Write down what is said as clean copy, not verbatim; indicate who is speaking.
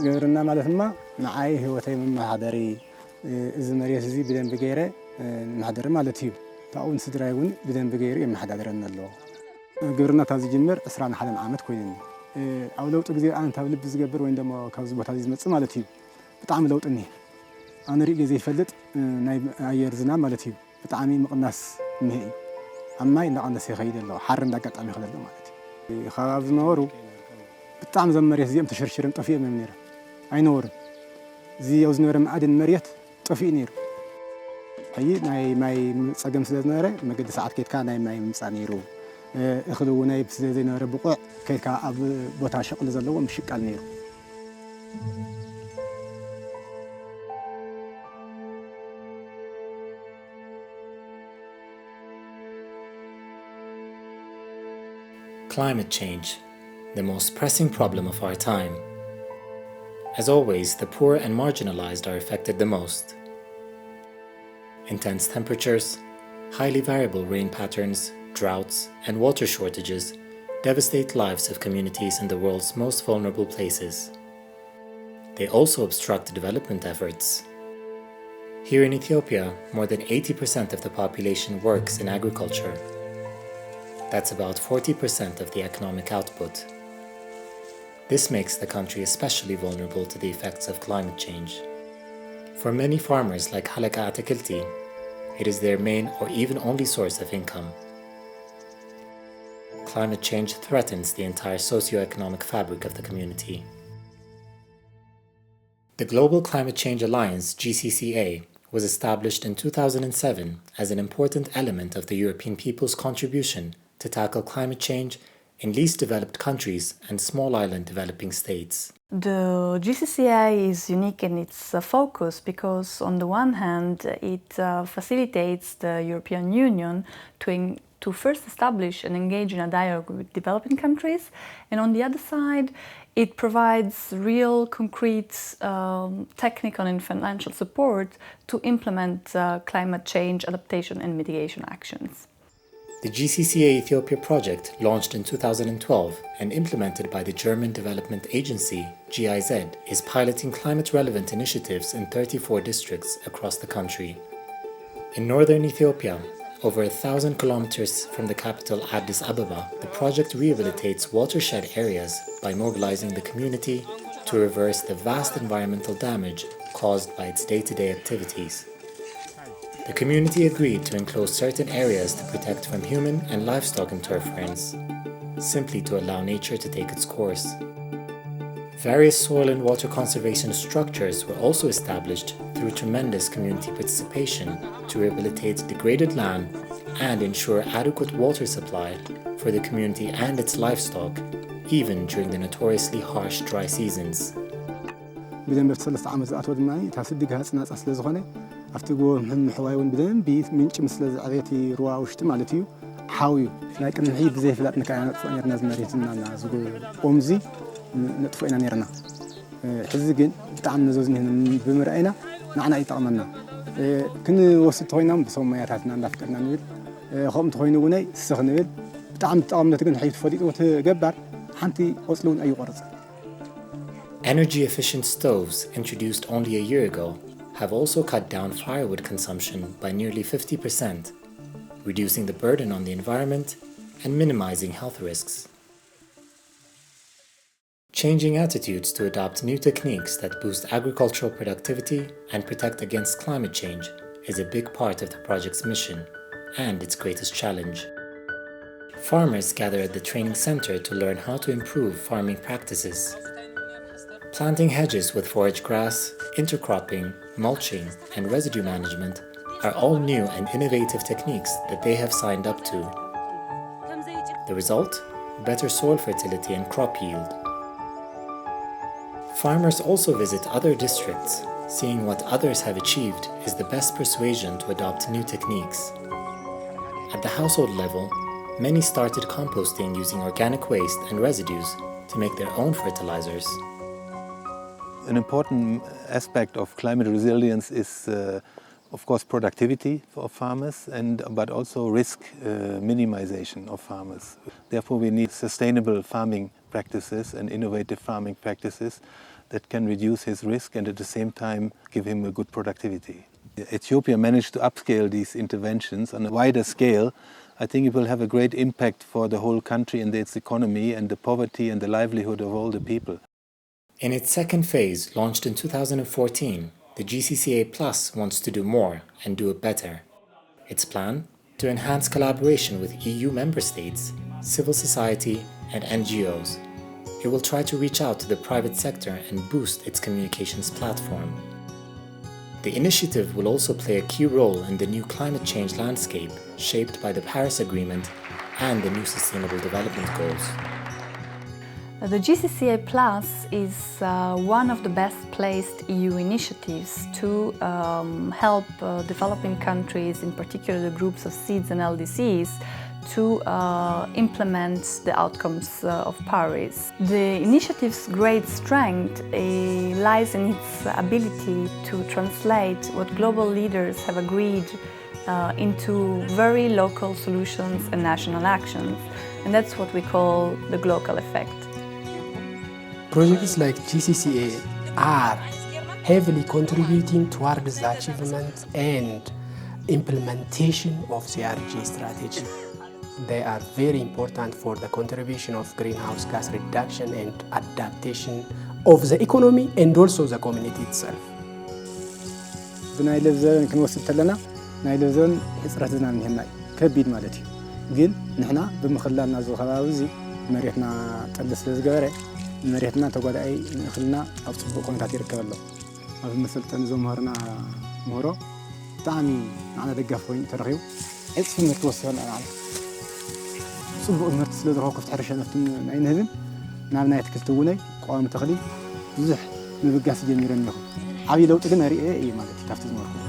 Speaker 1: ግብርና ማለት ማ ንዓይ ህይወተይ መማሓደሪ እዚ መሬት እዚ ብደንብ ገይረ መሓደሪ ማለት እዩ ታውን ስድራይ እውን ብደንብ ገይረ የመሓዳደረና ኣለዎ ግብርና ታዚ ጅምር 21 ዓመት ኮይነኒ ኣብ ለውጥ ግዜ ኣንተ ኣብ ልቢ ዝገብር ወይ ደሞ ካብዚ ቦታ እዚ ዝመጽእ ማለት እዩ ብጣዕሚ ለውጥ እኒ ኣነ ርኢ ግዜ ይፈልጥ ናይ ኣየር ዝናብ ማለት እዩ ብጣዕሚ ምቕናስ እኒሄ እዩ ኣብ ማይ እንዳቐነሰ ይኸይድ ኣሎ ሓር እንዳጋጣሚ ይኸይድ ኣሎ ማለት እዩ ከባቢ ዝነበሩ ብጣዕሚ ዘም መሬት እዚኦም ተሸርሽረን ጠፊኦም እዮም ነይሮም ኣይነበሩን እዚ ኣብ ዝነበረ ማዕድን መሬት ጠፊኡ ነይሩ ሕጂ ናይ ማይ ፀገም ስለ ዝነበረ መገዲ ሰዓት ከይድካ ናይ ማይ ምምፃእ ነይሩ እኽሊ እውን ስለ ዘይነበረ ብቑዕ ከይድካ ኣብ ቦታ ሸቕሊ ዘለዎ ምሽቃል ነይሩ
Speaker 2: Climate change, the most pressing problem of our time. As always, the poor and marginalized are affected the most. Intense temperatures, highly variable rain patterns, droughts, and water shortages devastate lives of communities in the world's most vulnerable places. They also obstruct development efforts. Here in Ethiopia, more than 80% of the population works in agriculture. That's about 40% of the economic output. This makes the country especially vulnerable to the effects of climate change. For many farmers like Halaka Atakilti, it is their main or even only source of income. Climate change threatens the entire socio-economic fabric of the community. The Global Climate Change Alliance, GCCA, was established in 2007 as an important element of the European people's contribution to tackle climate change in least developed countries and small island developing states.
Speaker 3: The GCCA is unique in its focus because on the one hand it facilitates the European Union to first establish and engage in a dialogue with developing countries, and on the other side it provides real concrete technical and financial support to implement climate change adaptation and mitigation actions.
Speaker 2: The GCCA Ethiopia project, launched in 2012 and implemented by the German Development Agency, GIZ, is piloting climate-relevant initiatives in 34 districts across the country. In northern Ethiopia, over 1,000 kilometers from the capital Addis Ababa, the project rehabilitates watershed areas by mobilizing the community to reverse the vast environmental damage caused by its day-to-day activities. The community agreed to enclose certain areas to protect from human and livestock interference, simply to allow nature to take its course. Various soil and water conservation structures were also established through tremendous community participation to rehabilitate degraded land and ensure adequate water supply for the community and its livestock, even during the notoriously harsh dry seasons.
Speaker 1: after go محوايون بدن بيت منش مثل عريتي روا وشت مالتيو حاويو لكن الحين بزي فلات نكاين نطفئنا زمريتنا نازقو قومزي نطفئنا نيرنا حزقين بتعم نزوزني بمرأينا نعنا يطعمنا كن وسط هوينا بصومياتنا نفكرنا نقول خم تهوينو وناي سخنول بتعم تطعمنا تكن حيت فديت وتجبر حنتي وصلون أي غرض.
Speaker 2: Energy efficient stoves introduced only a year ago have also cut down firewood consumption by nearly 50%, reducing the burden on the environment and minimizing health risks. Changing attitudes to adopt new techniques that boost agricultural productivity and protect against climate change is a big part of the project's mission and its greatest challenge. Farmers gather at the training center to learn how to improve farming practices. Planting hedges with forage grass, intercropping, mulching, and residue management are all new and innovative techniques that they have signed up to. The result? Better soil fertility and crop yield. Farmers also visit other districts. Seeing what others have achieved is the best persuasion to adopt new techniques. At the household level, many started composting using organic waste and residues to make their own fertilizers.
Speaker 4: An important aspect of climate resilience is, of course, productivity for farmers, but also risk minimization of farmers. Therefore, we need sustainable farming practices and innovative farming practices that can reduce his risk and at the same time give him a good productivity. Ethiopia managed to upscale these interventions on a wider scale. I think it will have a great impact for the whole country and its economy and the poverty and the livelihood of all the people.
Speaker 2: In its second phase, launched in 2014, the GCCA Plus wants to do more and do it better. Its plan? To enhance collaboration with EU member states, civil society, and NGOs. It will try to reach out to the private sector and boost its communications platform. The initiative will also play a key role in the new climate change landscape shaped by the Paris Agreement and the new Sustainable Development Goals.
Speaker 3: The GCCA Plus is one of the best placed EU initiatives to help developing countries, in particular the groups of SEEDs and LDCs, to implement the outcomes of Paris. The initiative's great strength lies in its ability to translate what global leaders have agreed into very local solutions and national actions, and that's what we call the global effect.
Speaker 5: Projects like GCCA are heavily contributing towards the achievement and implementation of the RG strategy. They are very important for the contribution of greenhouse gas reduction and adaptation of the economy and also the community itself.
Speaker 1: بناي لفزون كنوصل تلنا ناي لفزون حصرتنا نهنا كبيد مالتي ግን ንሕና ብምኽላልና ዝኸባብዚ መሬትና ጠልስ ለዝገበረ መሬትና ተጓዳይ ንኽልና ኣብ ጽቡቕ ኩነታት ይርከብ ኣሎ ኣብ መሰልጠን ዘምህርና ምህሮ ብጣዕሚ ንዓና ደጋፍ ኮይኑ ተረኺቡ ዕፅፊ ምርት ወሲኹና ንዓና ጽቡቕ ምርት ስለ ዝረኸብኩ ኣብቲ ሕርሻ ነፍቲ ናይ ንህብን ናብ ናይ ኣትክልቲ እውነይ ቋሚ ተኽሊ ብዙሕ ምብጋስ ጀሚረ እኒኹ ዓብዪ ለውጢ ግን ኣሪአ እዩ ማለት እዩ ካብቲ ዝነበርኩ